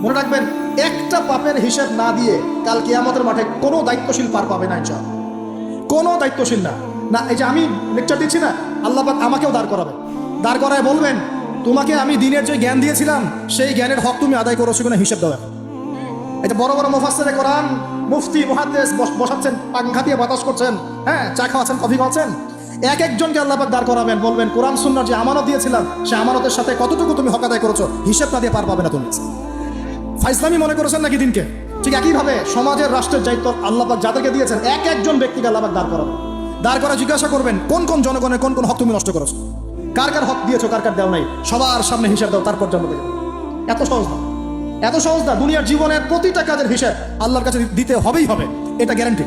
মনে রাখবেন, একটা পাপের হিসাব না দিয়ে কাল কিয়ামতের মাঠে কোনো দায়িত্বশীল পার পাবে না ইনশাআল্লাহ। কোনো দায়িত্বশীল না। না, এই যে আমি লেকচার দিচ্ছি না, আল্লাহ পাক আমাকেও দাঁড় করাবে, দাঁড় করায় বলবেন, তোমাকে আমি দিনের যে জ্ঞান দিয়েছিলাম সেই জ্ঞানের হক তুমি আদায় করেছো কিনা হিসাব দাও। এটা বড় বড় মুফাসসিরে কোরআন, মুফতি, মুহাদ্দিস বসাচ্ছেন, পাংখা দিয়ে বাতাস করছেন, হ্যাঁ, চা খাওয়াচ্ছেন, কফি খাওয়াচ্ছেন। এক একজনকে আল্লাহ পাক দাঁড় করাবেন, বলবেন কোরআন সুন্নাহর যে আমানত দিয়েছিলাম সে আমানতের সাথে কতটুকু তুমি হক আদায় করেছো, হিসাব না দিয়ে পার পাবে না তুমি। ফাইজলামি মনে করেছেন নাকি দিনকে? ঠিক একইভাবে সমাজের, রাষ্ট্রের দায়িত্ব আল্লাহ পাক যাদেরকে দিয়েছেন, এক একজন ব্যক্তিকে আল্লাহ পাক দাঁড় করাবেন। দাঁড় করা জিজ্ঞাসা করবেন কোন কোন জনগণের কোন কোন হক তুমি নষ্ট করেছো, কার কার হক দিয়েছো, কার কার দেও নাই, সবার সামনে হিসাব দাও, তারপর জন্ম দেবে। এত সহজ না, এত সহজ না। দুনিয়ার জীবনের প্রতিটা কাজের হিসাব আল্লাহর কাছে দিতে হবেই হবে, এটা গ্যারান্টি।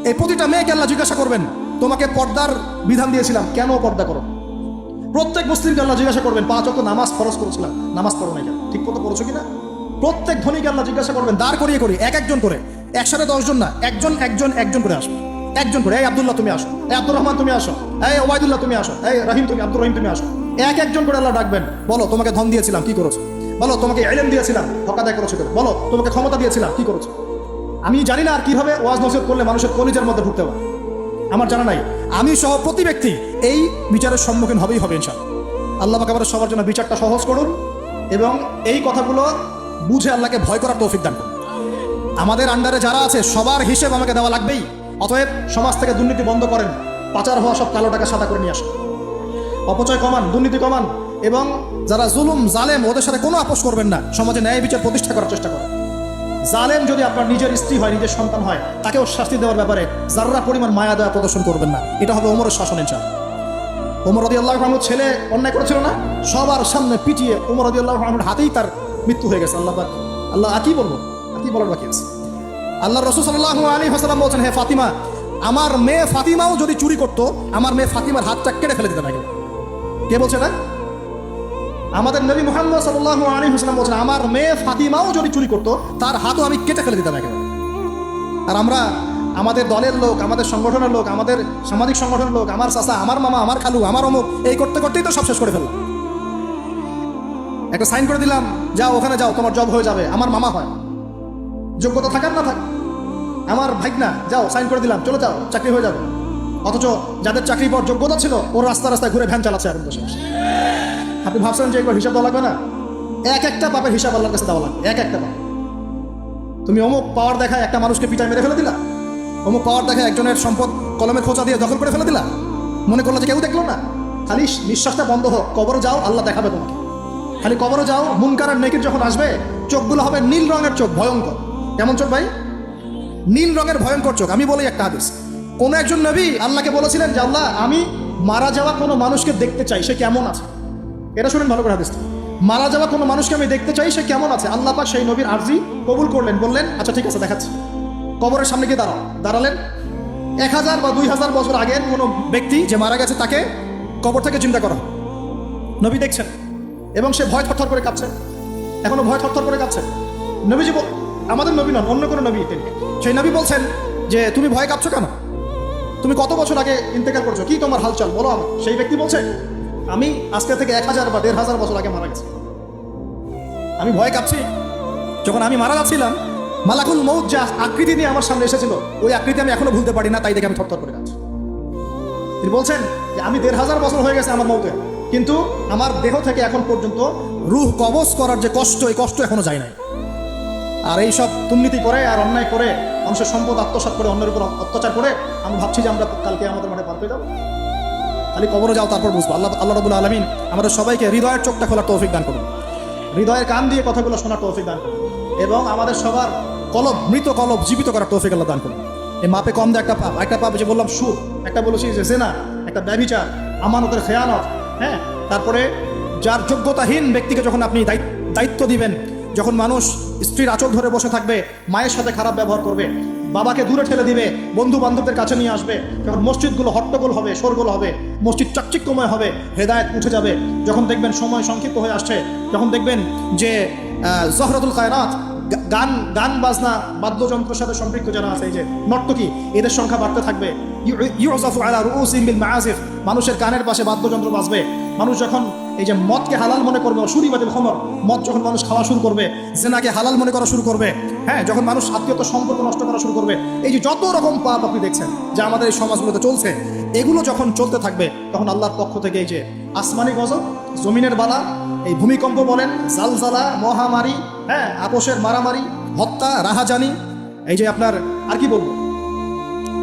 এই প্রতিটা মেয়েকে আল্লাহ জিজ্ঞাসা করবেন, তোমাকে পর্দার বিধান দিয়েছিলাম, কেন পর্দা করো? প্রত্যেক মুসলিমকে আল্লাহ জিজ্ঞাসা করবেন, 5 ওয়াক্ত নামাজ ফরজ করেছিলাম, নামাজ পড়ো নাই কেন, ঠিক মতো পড়েছো কিনা? প্রত্যেক ধনীকে আল্লাহ জিজ্ঞাসা করবেন, দাঁড় করিয়ে করি, এক একজন করে, একসাথে 10 জন না, একজন একজন একজন করে আসো, একজন করে। এই আব্দুল্লাহ তুমি আসো, এই আব্দুর রহমান তুমি আসো, এই ওবায়দুল্লাহ তুমি আসো, এই রহিম তুমি, আব্দুর রহিম তুমি আসো। এক একজন করে আল্লাহ ডাকবেন, বলো তোমাকে ধন দিয়েছিলাম, কি করেছো? বলো তোমাকে ইলম দিয়েছিলাম, হক আদায় করেছো কিনা? বলো তোমাকে ক্ষমতা দিয়েছিলাম, কি করেছো? আমি জানি না আর কিভাবে ওয়াজ নসিহত করলে মানুষের কলিজার মধ্যে ঢুকতে পারে, আমার জানা নাই। আমি সহ প্রতি ব্যক্তি এই বিচারের সম্মুখীন হবেই হবে ইনশাআল্লাহ। আল্লাহ পাক আমাদের সবার জন্য বিচারটা সহজ করুন এবং এই কথাগুলো বুঝে আল্লাহকে ভয় করার তৌফিক দান করুন। আমাদের আন্ডারে যারা আছে সবার হিসেব আমাকে দেওয়া লাগবেই। অতএব সমাজ থেকে দুর্নীতি বন্ধ করেন, পাচার হওয়া সব কালো টাকা সাদা করে নিয়ে আসেন, অপচয় কমান, দুর্নীতি কমান, এবং যারা জুলুম জালেম ওদের সাথে কোনো আপোষ করবেন না, সমাজে ন্যায় বিচার প্রতিষ্ঠা করার চেষ্টা করেন। জালেম যদি আপনার নিজের স্ত্রী হয়, নিজের সন্তান হয়, তাকেও শাস্তি দেওয়ার ব্যাপারে যারা পরিমাণ মায়া দেওয়া প্রদর্শন করবেন না। এটা হবে ওমরের শাসন ইনশাআল্লাহ। ওমর রাদিয়াল্লাহু আনহু ছেলে অন্যায় করেছিল না, সবার সামনে পিটিয়ে ওমর রাদিয়াল্লাহু আনহুর হাতেই তার মৃত্যু হয়ে গেছে। আল্লাহ কি বলবো, কি বলার বাকি আছে? আল্লাহ রাসূল সাল্লাল্লাহু আলাইহি ওয়াসাল্লাম বলছেন, হে ফাতিমা, আমার মেয়ে ফাতিমাও যদি চুরি করতো, আমার মেয়ে ফাতিমার হাতটা কেটে ফেলে দিতেন আগে। কে বলছে না? আমাদের নবী মুহাম্মদ সাল্লাল্লাহু আলাইহি ওয়াসাল্লাম বলছেন, আমার মেয়ে ফাতিমাও যদি চুরি করতো তার হাতও আমি কেটে ফেলে দিতাম একেবারে। আর আমরা আমাদের দলের লোক, আমাদের সংগঠনের লোক, আমাদের সামাজিক সংগঠনের লোক, আমার চাচা, আমার মামা, আমার খালু, আমার অমুক, এই করতে করতেই তো সব শেষ করে ফেললাম। একটা সাইন করে দিলাম, যাও ওখানে যাও, তোমার জব হয়ে যাবে। আমার মামা হয়, যোগ্যতা থাকার না থাক, আমার ভাইগনা, যাও সাইন করে দিলাম, চলে যাও, চাকরি হয়ে যাবে। অথচ যাদের চাকরি পাওয়ার যোগ্যতা ছিল ওর রাস্তা রাস্তায় ঘুরে ভ্যান চালাচ্ছে এখন বসে। আপনি ভাবছেন যে একবার হিসাব দেওয়া লাগবে না? এক একটা পাপের হিসাব আল্লাহর কাছে দেওয়া লাগবে, এক একটা পাপ। তুমি অমুক পাওয়ার দেখায় একটা মানুষকে পিটায় মেরে ফেলে দিলা, অমুক পাওয়ার দেখায় একজনের সম্পদ কলমের খোঁচা দিয়ে দখল করে ফেলে দিলা, মনে করলো যে কেউ দেখলো না। খালি নিঃশ্বাসটা বন্ধ হোক, কবরে যাও, আল্লাহ দেখাবে তোমাকে। খালি কবরে যাও, মুনকার আর নেকির যখন আসবে, চোখগুলো হবে নীল রঙের চোখ, ভয়ঙ্কর। কেমন চোখ ভাই? নীল রঙের ভয়ঙ্কর চোখ। আমি বলি একটা হাদিস, কোন একজন নবী আল্লাহকে বলেছিলেন যে আল্লাহ, আমি মারা যাওয়া কোনো মানুষকে দেখতে চাই, সে কেমন আছে। এটা শুনেন ভালো করে হাদিসটা, মারা যাওয়া কোনো মানুষকে আমি দেখতে চাই, সে কেমন আছে। আল্লাহ পাক সেই নবীর আরজি কবুল করলেন, বললেন আচ্ছা ঠিক আছে দেখাচ্ছি। কবরের সামনে গিয়ে দাঁড়ালেন। 1000 বা 2000 বছর আগের কোনো ব্যক্তি যে মারা গেছে তাকে কবর থেকে চিন্তা করা, নবী দেখছেন এবং সে ভয় থরথর করে কাঁপছে, এখনো ভয় থরথর করে কাঁপছে। নবীজি, আমাদের নবী নন, অন্য কোনো নবী, তিনি সেই নবী বলছেন যে তুমি ভয় কাঁপছো কেন? তুমি কত বছর আগে ইন্তেকাল করছো, কি তোমার হালচাল বলো আমার। সেই ব্যক্তি বলছে, আমি আজকে থেকে 1000 বা 1500 বছর আগে মারা গেছি। আমি ভয় কাঁপছি, যখন আমি মারা যাচ্ছিলাম মালাকুল মউত যা আকৃতি নিয়ে আমার সামনে এসেছিল, ওই আকৃতি আমি এখনো ভুলতে পারি না, তাই দেখে আমি থরথর করে কাঁপছি। তিনি বলছেন যে আমি 1500 বছর হয়ে গেছে আমার মউতে, কিন্তু আমার দেহ থেকে এখন পর্যন্ত রূহ কবজ করার যে কষ্ট, এই কষ্ট এখনো যায় নাই। আর এই সব দুর্নীতি করে আর অন্যায় করে, মানুষের সম্পদ আত্মসাৎ করে, অন্যের উপর অত্যাচার করে, আমি ভাবছি যে আমরা কালকে আমাদের মাঠে পার পেয়ে যাবো। খালি কবরে যাও, তারপর বুঝবো। আল্লাহ রাব্বুল আলামিন আমাদের সবাইকে হৃদয়ের চোখটা খোলার তৌফিক দান করুন, হৃদয়ের কান দিয়ে কথাগুলো শোনার তৌফিক দান করুন, এবং আমাদের সবার কলব, মৃত কলব জীবিত করার তৌফিক আল্লাহ দান করুন। এই মাপে কম দেয় একটা পাপ যে বললাম সুদ, একটা বলেছি যে জেনা, একটা ব্যভিচার, আমানতের খেয়ানত, হ্যাঁ। তারপরে যার যোগ্যতাহীন ব্যক্তিকে যখন আপনি দায়িত্ব দিবেন, যখন মানুষ স্ত্রীর আঁচল ধরে বসে থাকবে, মায়ের সাথে খারাপ ব্যবহার করবে, বাবাকে দূরে ঠেলে দিবে, বন্ধু বান্ধবদের কাছে নিয়ে আসবে, যখন মসজিদগুলো হট্টগোল হবে, শোরগোল হবে, মসজিদ চাকচিক্যময় হবে, হেদায়েত উঠে যাবে, যখন দেখবেন সময় সংক্ষিপ্ত হয়ে আসছে, যখন দেখবেন যে জহরাতুল কায়নাত, গান বাজনা বাদ্যযন্ত্রের সাথে সম্পৃক্ত যারা আছে, এই যে নর্তকী, এদের সংখ্যা বাড়তে থাকবে। ইউজাফু আলা রুউসিহিম বিল মাআজিফ, মানুষের কানের পাশে বাদ্যযন্ত্র বাজবে। মানুষ যখন এই যে মদকে হালাল মনে করবে, সুরিবাতিল খমর, মদ যখন মানুষ খাওয়া শুরু করবে, জেনাকে হালাল মনে করা শুরু করবে, হ্যাঁ, যখন মানুষ আত্মীয়তা সম্পর্ক নষ্ট করা শুরু করবে, এই যে যত রকম পাপ আপনি দেখছেন যে আমাদের এই সমাজগুলোতে চলছে, এগুলো যখন চলতে থাকবে তখন আল্লাহর পক্ষ থেকে এই যে আসমানি গজব, জমিনের বালা, এই ভূমিকম্প বলেন, জালজালা, মহামারী, হ্যাঁ, আপোষের মারামারি, হত্যা, রাহাজানি, এই যে আপনার আর কি বলবো,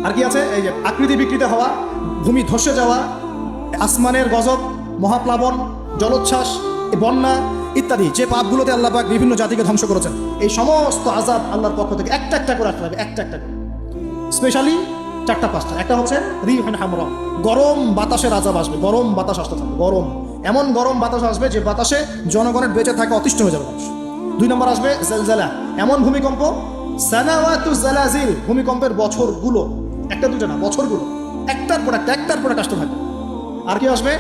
আর কি আছে, এই যে আকৃতি বিকৃতি হওয়া, ভূমি ধসে যাওয়া, আসমানের গজব, মহাপ্লাবন, জলোচ্ছ্বাস, বন্যা ইত্যাদি, যে পাপগুলোতে আল্লাহ পাক বিভিন্ন জাতিকে ধ্বংস করেছেন, এই সমস্ত আযাব আল্লাহর পক্ষ থেকে একটা একটা করে আসতে হবে, একটা একটা করে। স্পেশালি 4টা-5টা। একটা হচ্ছে রিহুন হামরা, গরম বাতাসের আযাব আসবে, গরম বাতাস আসতে থাকবে, গরম, এমন গরম বাতাস আসবে যে বাতাসে জনগণের বেঁচে থাকা অতিষ্ঠ হয়ে যাবে মানুষ। 2 নম্বর আসবে জালজালা, এমন ভূমিকম্প, সানাওয়াতু জালাজিল, ভূমিকম্পের বছরগুলো, একটা দুটো না, বছরগুলো একটার পর একটা আসতে থাকবে। আর কি আসবে,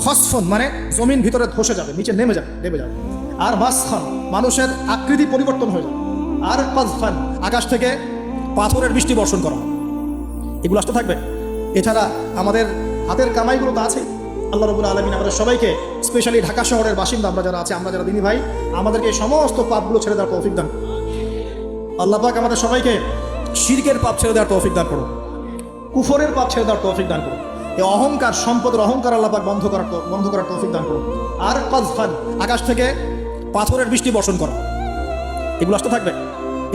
খসফন, মানে জমিন ভিতরে ধসে যাবে, নিচে নেমে যাবে। আর মাসখান, মানুষের আকৃতি পরিবর্তন হয়ে যাবে। আর কাজফান, আকাশ থেকে পাথরের বৃষ্টি বর্ষণ করা হবে। এগুলো আসতে থাকবে। এছাড়া আমাদের হাতের কামাইগুলো তো আছেই। আল্লাহ রাব্বুল আলামিন আমাদের সবাইকে, স্পেশালি ঢাকা শহরের বাসিন্দা আমরা যারা আছি, আমরা যারা দিনী ভাই, আমাদেরকে এই সমস্ত পাপগুলো ছেড়ে দেওয়ার তৌফিক দান। আল্লাহ পাক আমাদের সবাইকে শিরকের পাপ ছেড়ে দেওয়ার তৌফিক দান করুন, কুফরের পাপ ছেড়ে দেওয়ার তৌফিক দান করুন, এই অহংকার, সম্পদের অহংকার আল্লাহ পাক বন্ধ করার তৌফিক দান করুন। আর কাজফান, আকাশ থেকে পাথরের বৃষ্টি বর্ষণ করা, এগুলো আসতে থাকবে।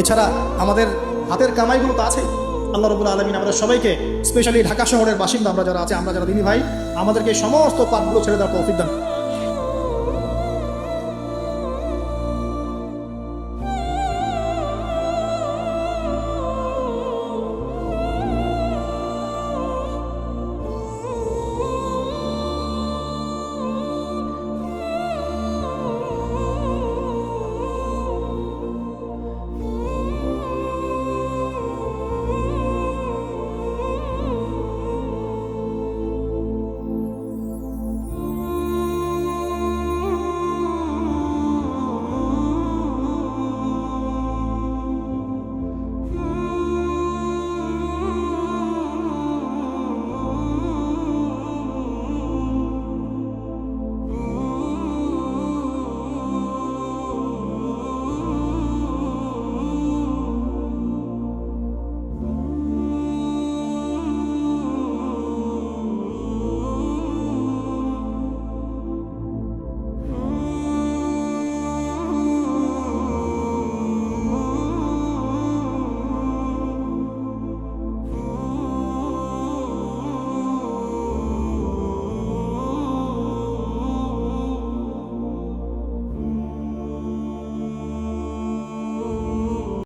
এছাড়া আমাদের হাতের কামাইগুলো তো আছেই। আল্লাহ রাব্বুল আলামিন আমাদের সবাইকে, স্পেশালি ঢাকা শহরের বাসিন্দা আমরা যারা আছি, আমরা যারা দিনী ভাই, আমাদেরকে এই সমস্ত পাপগুলো ছেড়ে দেওয়ার তৌফিক দান।